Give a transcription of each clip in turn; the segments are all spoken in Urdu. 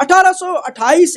1828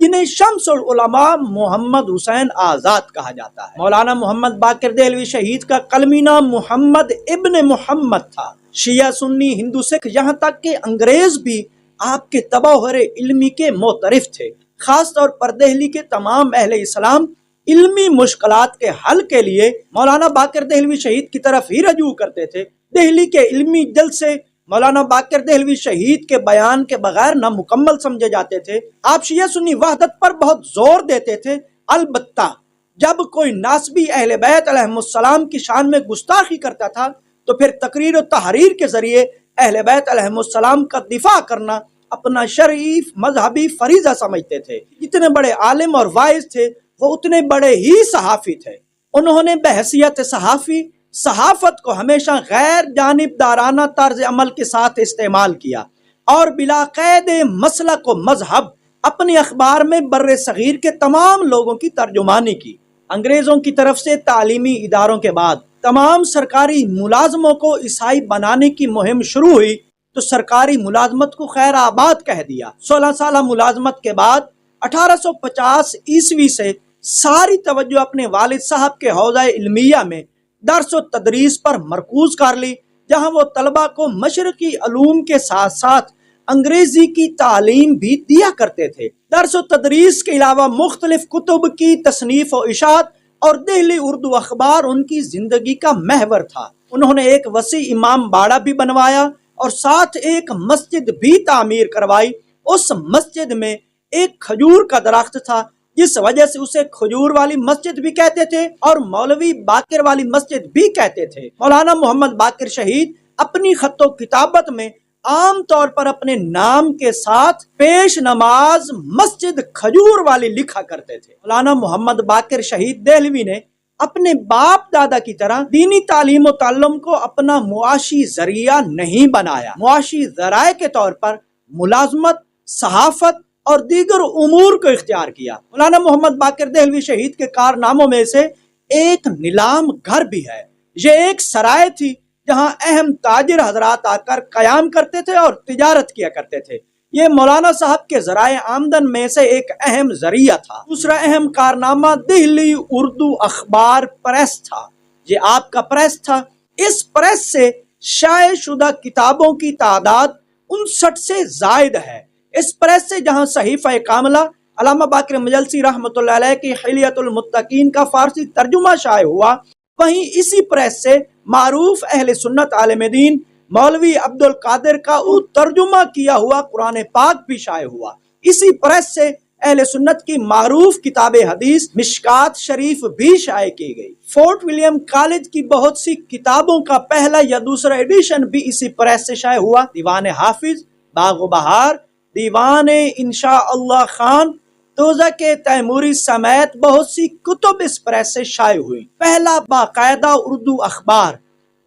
جنہیں شمس العلماء محمد حسین آزاد کہا جاتا ہے۔ مولانا محمد باقر دہلوی شہید کا قلمی نام محمد ابن محمد تھا۔ شیعہ سنی ہندو سکھ یہاں تک کہ انگریز بھی آپ کے تباہر علمی کے معترف تھے۔ خاص طور پر دہلی کے تمام اہل اسلام علمی مشکلات کے حل کے لیے مولانا باقر دہلوی شہید کی طرف ہی رجوع کرتے تھے۔ دہلی کے علمی جلسے مولانا باقر دہلوی شہید کے بیان کے بغیر نامکمل سمجھے جاتے تھے۔ آپ شیعہ سنی وحدت پر بہت زور دیتے تھے، البتہ جب کوئی ناسبی اہل بیت علیہم السلام کی شان میں گستاخی کرتا تھا تو پھر تقریر و تحریر کے ذریعے اہل بیت علیہم السلام کا دفاع کرنا اپنا شرعی مذہبی فریضہ سمجھتے تھے۔ جتنے بڑے عالم اور واعظ تھے وہ اتنے بڑے ہی صحافی تھے۔ انہوں نے بحیثیت صحافی صحافت کو ہمیشہ غیر جانبدارانہ طرز عمل کے ساتھ استعمال کیا اور بلا قید مسلک و مذہب اپنی اخبار میں بر صغیر کے تمام لوگوں کی ترجمانی کی۔ انگریزوں کی طرف سے تعلیمی اداروں کے بعد تمام سرکاری ملازموں کو عیسائی بنانے کی مہم شروع ہوئی تو سرکاری ملازمت کو خیر آباد کہہ دیا۔ 16 سالہ ملازمت کے بعد 1850 عیسوی سے ساری توجہ اپنے والد صاحب کے حوزہ علمیہ میں درس و تدریس پر مرکوز کر لی، جہاں وہ طلبہ کو مشرقی علوم کے ساتھ ساتھ انگریزی کی تعلیم بھی دیا کرتے تھے۔ درس و تدریس کے علاوہ مختلف کتب کی تصنیف و اشاعت اور دہلی اردو اخبار ان کی زندگی کا محور تھا۔ انہوں نے ایک وسیع امام باڑہ بھی بنوایا اور ساتھ ایک مسجد بھی تعمیر کروائی۔ اس مسجد میں ایک کھجور کا درخت تھا، جس وجہ سے اسے کھجور والی مسجد بھی کہتے تھے اور مولوی باقر والی مسجد بھی کہتے تھے۔ مولانا محمد باقر شہید اپنی خط و کتابت میں عام طور پر اپنے نام کے ساتھ پیش نماز مسجد کھجور والی لکھا کرتے تھے۔ مولانا محمد باقر شہید دہلوی نے اپنے باپ دادا کی طرح دینی تعلیم و تعلم کو اپنا معاشی ذریعہ نہیں بنایا۔ معاشی ذرائع کے طور پر ملازمت، صحافت اور دیگر امور کو اختیار کیا۔ مولانا محمد باقر دہلوی شہید کے کارناموں میں سے ایک نیلام گھر بھی ہے۔ یہ ایک سرائے تھی جہاں اہم تاجر حضرات آ کر قیام کرتے تھے اور تجارت کیا کرتے تھے۔ یہ مولانا صاحب کے ذرائع آمدن میں سے ایک اہم ذریعہ تھا۔ دوسرا اہم کارنامہ دہلی اردو اخبار پریس تھا۔ یہ آپ کا پریس تھا۔ اس پریس سے شائع شدہ کتابوں کی تعداد 59 سے زائد ہے۔ اس پریس سے جہاں صحیفہ کاملہ علامہ باقر مجلسی رحمۃ اللہ علیہ کی حلیۃ المتقین کا فارسی ترجمہ شائع ہوا، وہیں اسی پریس سے معروف اہل سنت عالم دین مولوی عبد القادر کا ترجمہ کیا ہوا قرآن پاک بھی شائع ہوا۔ اسی پریس سے اہل سنت کی معروف کتاب حدیث مشکات شریف بھی شائع کی گئی۔ فورٹ ولیم کالج کی بہت سی کتابوں کا پہلا یا دوسرا ایڈیشن بھی اسی پریس سے شائع ہوا۔ دیوان حافظ، باغ و بہار، دیوان انشاء اللہ خان، توزک تیموری سمیت بہت سی کتب اس پریس سے شائع ہوئی۔ پہلا باقاعدہ اردو اخبار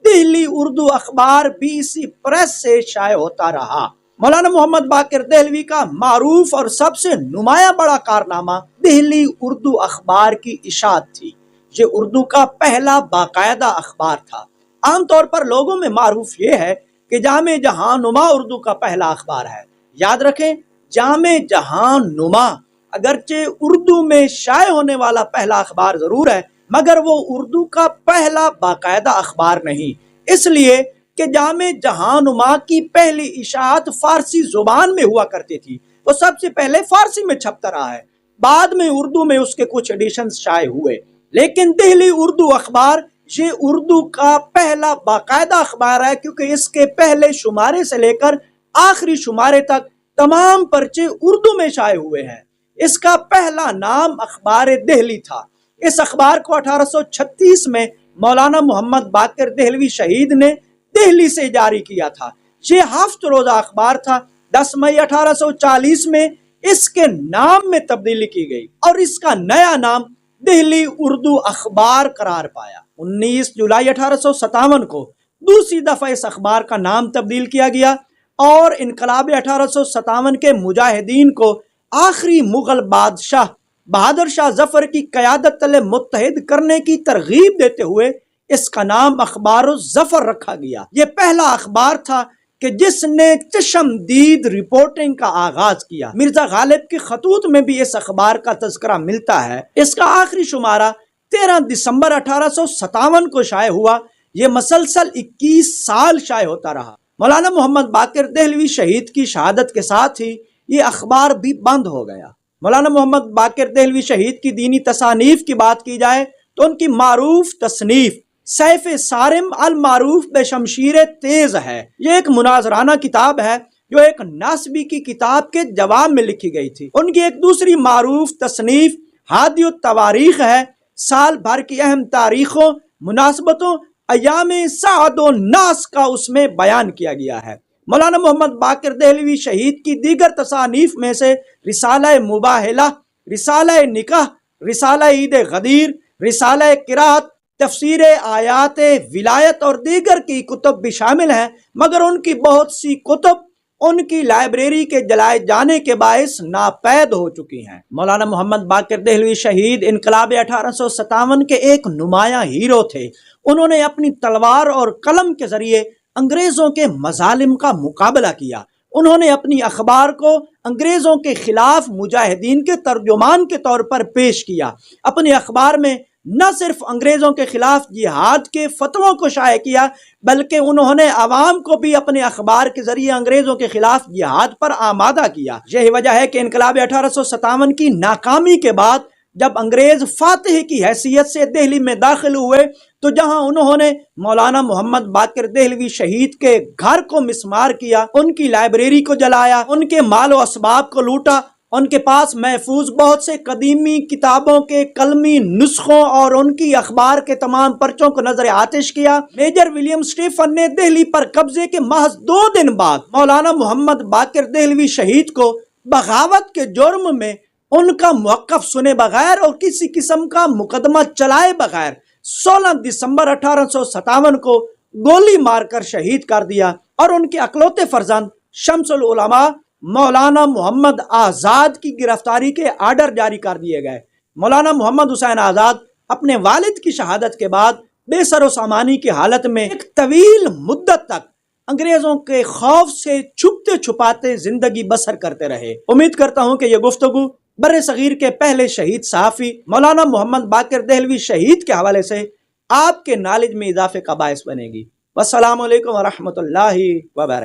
دہلی اردو اخبار بھی اسی پریس سے شائع ہوتا رہا۔ مولانا محمد باقر دہلوی کا معروف اور سب سے نمایاں بڑا کارنامہ دہلی اردو اخبار کی اشاعت تھی۔ یہ اردو کا پہلا باقاعدہ اخبار تھا۔ عام طور پر لوگوں میں معروف یہ ہے کہ جامع جہاں نما اردو کا پہلا اخبار ہے۔ یاد رکھیں، جامع جہاں نما اگرچہ اردو میں شائع ہونے والا پہلا اخبار ضرور ہے، مگر وہ اردو کا پہلا باقاعدہ اخبار نہیں، اس لیے کہ جامع جہاں نما کی پہلی اشاعت فارسی زبان میں ہوا کرتی تھی۔ وہ سب سے پہلے فارسی میں چھپتا رہا ہے، بعد میں اردو میں اس کے کچھ ایڈیشنز شائع ہوئے، لیکن دہلی اردو اخبار یہ اردو کا پہلا باقاعدہ اخبار ہے، کیونکہ اس کے پہلے شمارے سے لے کر آخری شمارے تک تمام پرچے اردو میں شائع ہوئے ہیں۔ اس کا پہلا نام اخبار دہلی تھا۔ اس اخبار کو 1836 میں مولانا محمد باقر دہلوی شہید نے دہلی سے جاری کیا تھا۔ یہ ہفت روزہ اخبار تھا۔ 10 مئی 1840 میں اس کے نام میں تبدیلی کی گئی اور اس کا نیا نام دہلی اردو اخبار قرار پایا۔ 19 جولائی 1857 کو دوسری دفعہ اس اخبار کا نام تبدیل کیا گیا اور انقلاب 1857 کے مجاہدین کو آخری مغل بادشاہ بہادر شاہ ظفر کی قیادت تلے متحد کرنے کی ترغیب دیتے ہوئے اس کا نام اخبار الظفر رکھا گیا۔ یہ پہلا اخبار تھا کہ جس نے چشمدید رپورٹنگ کا آغاز کیا۔ مرزا غالب کے خطوط میں بھی اس اخبار کا تذکرہ ملتا ہے۔ اس کا آخری شمارہ 13 دسمبر 1857 کو شائع ہوا۔ یہ مسلسل 21 سال شائع ہوتا رہا۔ مولانا محمد باقر دہلوی شہید کی شہادت کے ساتھ ہی یہ اخبار بھی بند ہو گیا۔ مولانا محمد باقر دہلوی شہید کی دینی تصانیف کی بات کی جائے تو ان کی معروف تصنیف سیف صارم المعروف بشمشیر تیز ہے۔ یہ ایک مناظرانہ کتاب ہے جو ایک ناسبی کی کتاب کے جواب میں لکھی گئی تھی۔ ان کی ایک دوسری معروف تصنیف ہادی التواریخ ہے۔ سال بھر کی اہم تاریخوں، مناسبتوں، ایام سعد و ناس کا اس میں بیان کیا گیا ہے۔ مولانا محمد باقر دہلوی شہید کی دیگر تصانیف میں سے رسالہ مباہلہ، رسالہ نکاح، رسالہ عید غدیر، رسالہ قرات، تفسیر آیات ولایت اور دیگر کی کتب بھی شامل ہیں، مگر ان کی بہت سی کتب ان کی لائبریری کے جلائے جانے کے باعث ناپید ہو چکی ہیں۔ مولانا محمد باقر دہلوی شہید انقلاب 1857 کے ایک نمایاں ہیرو تھے۔ انہوں نے اپنی تلوار اور قلم کے ذریعے انگریزوں کے مظالم کا مقابلہ کیا۔ انہوں نے اپنی اخبار کو انگریزوں کے خلاف مجاہدین کے ترجمان کے طور پر پیش کیا۔ اپنے اخبار میں نہ صرف انگریزوں کے خلاف جہاد کے فتووں کو شائع کیا، بلکہ انہوں نے عوام کو بھی اپنے اخبار کے ذریعے انگریزوں کے خلاف جہاد پر آمادہ کیا۔ یہی وجہ ہے کہ انقلاب 1857 کی ناکامی کے بعد جب انگریز فاتح کی حیثیت سے دہلی میں داخل ہوئے تو جہاں انہوں نے مولانا محمد باقر دہلوی شہید کے گھر کو مسمار کیا، ان کی لائبریری کو جلایا، ان کے مال و اسباب کو لوٹا، ان کے پاس محفوظ بہت سے قدیمی کتابوں کے قلمی نسخوں اور ان کی اخبار کے تمام پرچوں کو نظر آتش کیا، میجر ولیم اسٹیفن نے دہلی پر قبضے کے محض 2 دن بعد مولانا محمد باقر دہلوی شہید کو بغاوت کے جرم میں ان کا موقف سنے بغیر اور کسی قسم کا مقدمہ چلائے بغیر 16 دسمبر 1857 کو گولی مار کر شہید کر دیا، اور ان کے اکلوتے فرزند شمس العلماء مولانا محمد آزاد کی گرفتاری کے آرڈر جاری کر دیے گئے۔ مولانا محمد حسین آزاد اپنے والد کی شہادت کے بعد بے سر و سامانی کی حالت میں ایک طویل مدت تک انگریزوں کے خوف سے چھپتے چھپاتے زندگی بسر کرتے رہے۔ امید کرتا ہوں کہ یہ گفتگو بر صغیر کے پہلے شہید صحافی مولانا محمد باقر دہلوی شہید کے حوالے سے آپ کے نالج میں اضافے کا باعث بنے گی۔ والسلام علیکم ورحمۃ اللہ وبرکاتہ۔